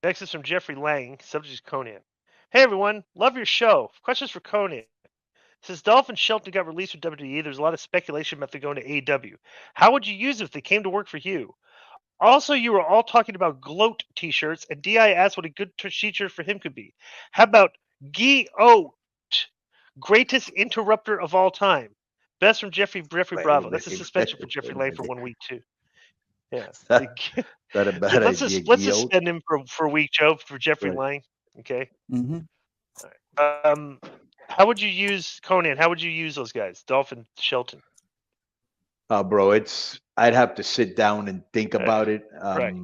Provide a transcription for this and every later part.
Next is from Jeffrey Lang. Subject is Konnan. Hey everyone, love your show. Questions for Konnan. Since Dolph and Shelton got released from WWE, there's a lot of speculation about them going to AEW. How would you use it if they came to work for you? Also, you were all talking about gloat t-shirts, and Di asked what a good t-shirt for him could be. How about G-O, greatest interrupter of all time? Best from Jeffrey Wait a Bravo. That's a minute. suspension for Wait Jeffrey a Lang for minute. 1 week too. Yeah. Not a bad idea, Let's Gio. suspend him for a week, Joe, for Jeffrey Right. Lang. Okay. Mm-hmm. How would you use Konnan? How would you use those guys, Dolph and Shelton? Bro, I'd have to sit down and think Right. about it. Right.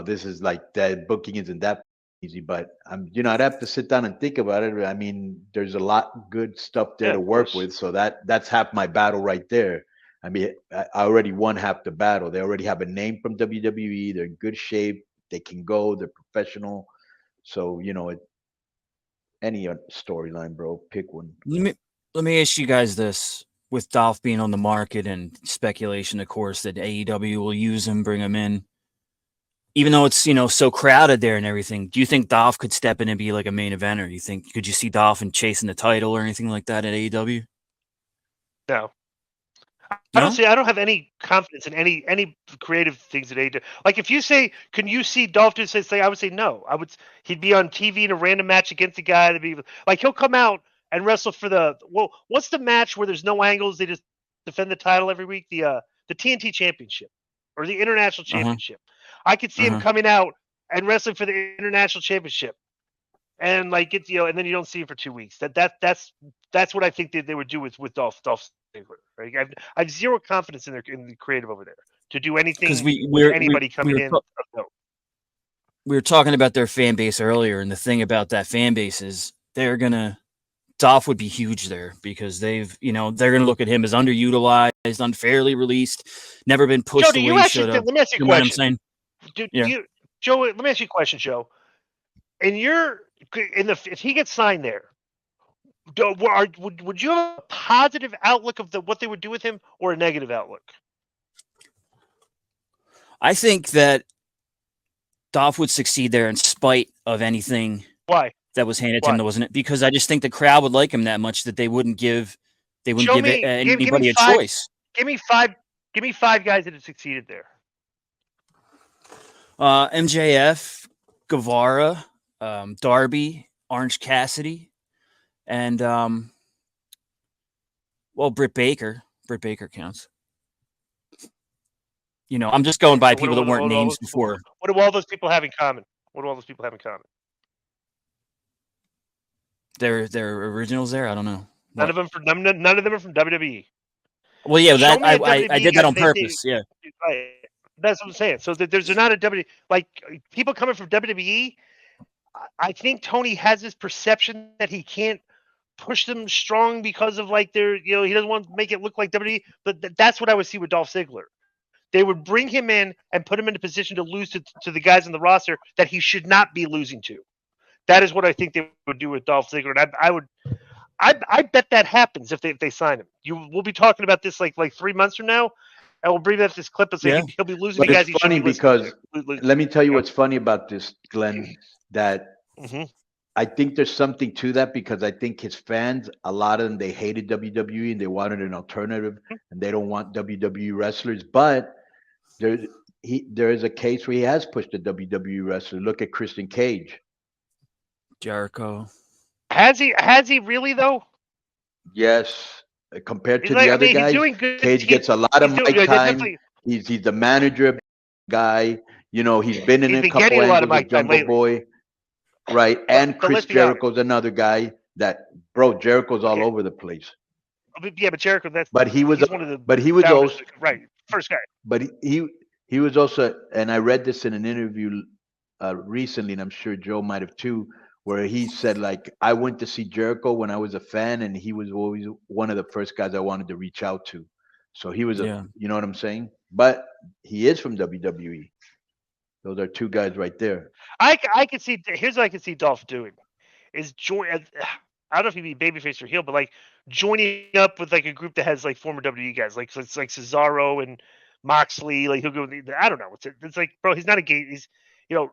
This is like that booking isn't that easy, but I'd have to sit down and think about it. I mean, there's a lot good stuff there Yeah, to of work course. with, so that's half my battle right there. I mean, I already won half the battle. They already have a name from WWE. They're in good shape. They can go. They're professional. So any storyline, bro, pick one. Let me ask you guys this: with Dolph being on the market and speculation, of course, that AEW will use him, bring him in, even though it's so crowded there and everything. Do you think Dolph could step in and be like a main eventer? Could you see Dolph and chasing the title or anything like that at AEW? No. I No. don't have any confidence in any creative things that they do. Like if you say, can you see Dolph do say? I would say no. He'd be on TV in a random match against a guy to be like he'll come out and wrestle for what's the match where there's no angles? They just defend the title every week. The TNT Championship or the International Uh huh. Championship. I could see Uh him huh. coming out and wrestling for the International Championship. And like it's and then you don't see him for 2 weeks. That's what I think they would do with Dolph Ziggler. Right? I've zero confidence in the creative over there to do Because anything we with we're, we anybody we coming were in. No. we were talking about their fan base earlier, and the thing about that fan base is Dolph would be huge there because they're gonna look at him as underutilized, unfairly released, never been Joe, pushed do the way you he actually should have. think? Let me ask you a You know what I'm question. saying? Do Yeah. you, Joe? Let me ask you a question, Joe. And if he gets signed there, would you have a positive outlook of what they would do with him or a negative outlook? I think that Dolph would succeed there in spite of anything Why? that was handed to him Why? that wasn't it, because I just think the crowd would like him that much that they wouldn't Show give me. Give me anybody a five. choice. Give me five. Give me five guys that have succeeded there. MJF, Guevara, Darby, Orange Cassidy, and Britt Baker. Britt Baker counts. I'm just going by people that weren't names before. What do all those people have in common? What do all those people have in common? They're originals there. I don't know. None of them are from WWE. Well, yeah, Show that me a I WWE did guy that on they say. purpose. Yeah. Right. That's what I'm saying. So there's not a WWE like people coming from WWE. I think Tony has this perception that he can't push them strong because of like he doesn't want to make it look like WWE. But that's what I would see with Dolph Ziggler. They would bring him in and put him in a position to lose to the guys on the roster that he should not be losing to. That is what I think they would do with Dolph Ziggler, and I bet that happens if they sign him. We'll be talking about this like 3 months from now, and we'll bring up this clip and say Yeah. he'll be losing But to guys it's he shouldn't funny be listening because to. let me tell you what's funny about this, Glenn, that Mm-hmm. I think there's something to that because I think his fans, a lot of them, they hated WWE and they wanted an alternative and they don't want WWE wrestlers. But there, there is a case where he has pushed a WWE wrestler. Look at Christian Cage. Jericho. Has he really though? Yes, compared He's to the like I other mean he's guys, doing good. Cage gets a lot of He's doing mic time. definitely. He's the manager of the guy. He's been in He's a been couple getting a lot of angles with mic time Jungle lately. Boy. Right, and But Chris let's be honest. Jericho's another guy that, bro, Jericho's all Okay. over the place. Yeah, but Jericho, But he was, he's one of the but he was founders, also, right? First guy. but he was also, and I read this in an interview recently, and I'm sure Joe might have too, where he said like, I went to see Jericho when I was a fan, and he was always one of the first guys I wanted to reach out to. So he was Yeah. you know what I'm saying? But he is from WWE. Those are two guys right there. I could see. Here's what I could see Dolph doing is join. I don't know if he'd be babyface or heel, but like joining up with like a group that has like former WWE guys, like so it's like Cesaro and Moxley. Like he'll go. I don't know. It's like, bro, he's not a gay. He's you know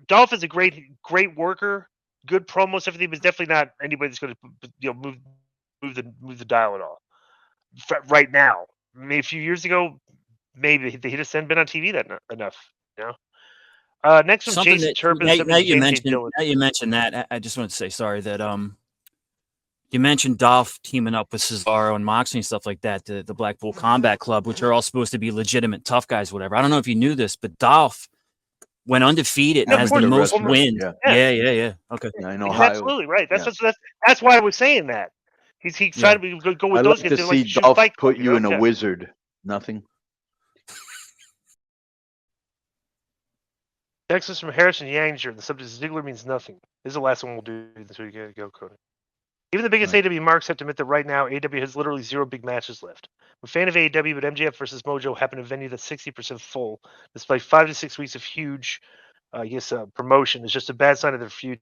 Dolph is a great worker, good promos, everything, but definitely not anybody that's going to move the dial at all. Right now, maybe a few years ago, maybe he just hadn't been on TV enough. Next from Something Jason that Turpin. now you mentioned that. I just want to say sorry that you mentioned Dolph teaming up with Cesaro and Moxley and stuff like that, the Blackpool Combat Club, which are all supposed to be legitimate tough guys, whatever. I don't know if you knew this, but Dolph went undefeated and has the most wins. Yeah. Okay. Yeah, I know. He's absolutely right. That's why I was saying that. He's trying to go with those guys. I'd to see Dolph put you in a wizard. Nothing. Next is from Harrison Yanger. The subject is Ziggler means nothing. This is the last one we'll do this week. Go, Konnan. Even the biggest AEW marks have to admit that right now AEW has literally 0 big matches left. I'm a fan of AEW, but MJF versus Mojo happened at a venue that's 60% full. Despite 5 to 6 weeks of huge, promotion is just a bad sign of their future.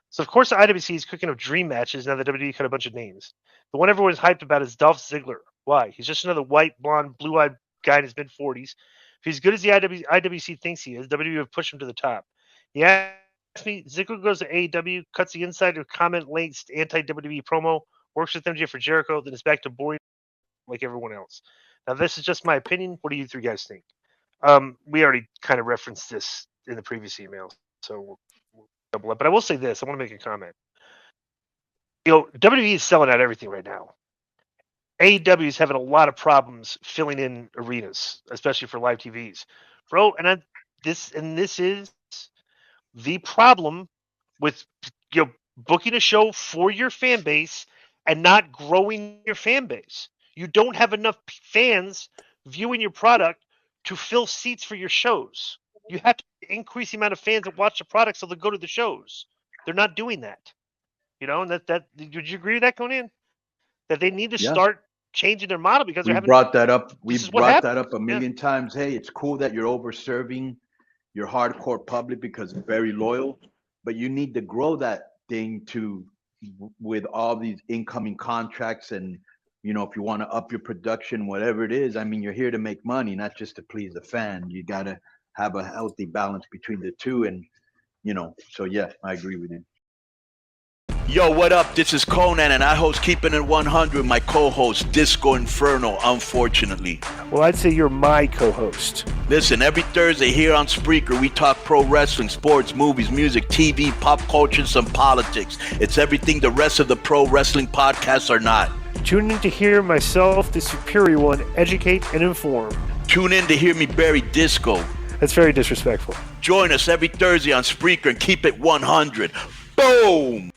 So of course the IWC is cooking up dream matches now that WWE cut a bunch of names. The one everyone's hyped about is Dolph Ziggler. Why? He's just another white, blonde, blue-eyed guy in his mid-40s. If he's good as the IWC thinks he is, WWE would push him to the top. Yeah. Me, Ziggler goes to AEW, cuts the inside of comment-length anti-WWE promo, works with MJF for Jericho, then is back to boring like everyone else. Now, this is just my opinion. What do you 3 guys think? We already kind of referenced this in the previous email, so we'll double up. But I will say this. I want to make a comment. WWE is selling out everything right now. AEW is having a lot of problems filling in arenas, especially for live TVs. Bro, this is the problem with booking a show for your fan base and not growing your fan base. You don't have enough fans viewing your product to fill seats for your shows. You have to increase the amount of fans that watch the product so they'll go to the shows. They're not doing that. And that would you agree with that, Konnan? That they need to start changing their model because we brought that up. We brought that up a million times. Hey, it's cool that you're overserving your hardcore public because it's very loyal, but you need to grow that thing with all these incoming contracts and if you want to up your production, whatever it is. I mean, you're here to make money, not just to please the fan. You got to have a healthy balance between the two, and so yeah, I agree with you. Yo, what up? This is Konnan, and I host Keeping It 100, my co-host, Disco Inferno, unfortunately. Well, I'd say you're my co-host. Listen, every Thursday here on Spreaker, we talk pro wrestling, sports, movies, music, TV, pop culture, and some politics. It's everything the rest of the pro wrestling podcasts are not. Tune in to hear myself, the superior one, educate and inform. Tune in to hear me bury Disco. That's very disrespectful. Join us every Thursday on Spreaker and keep it 100. Boom!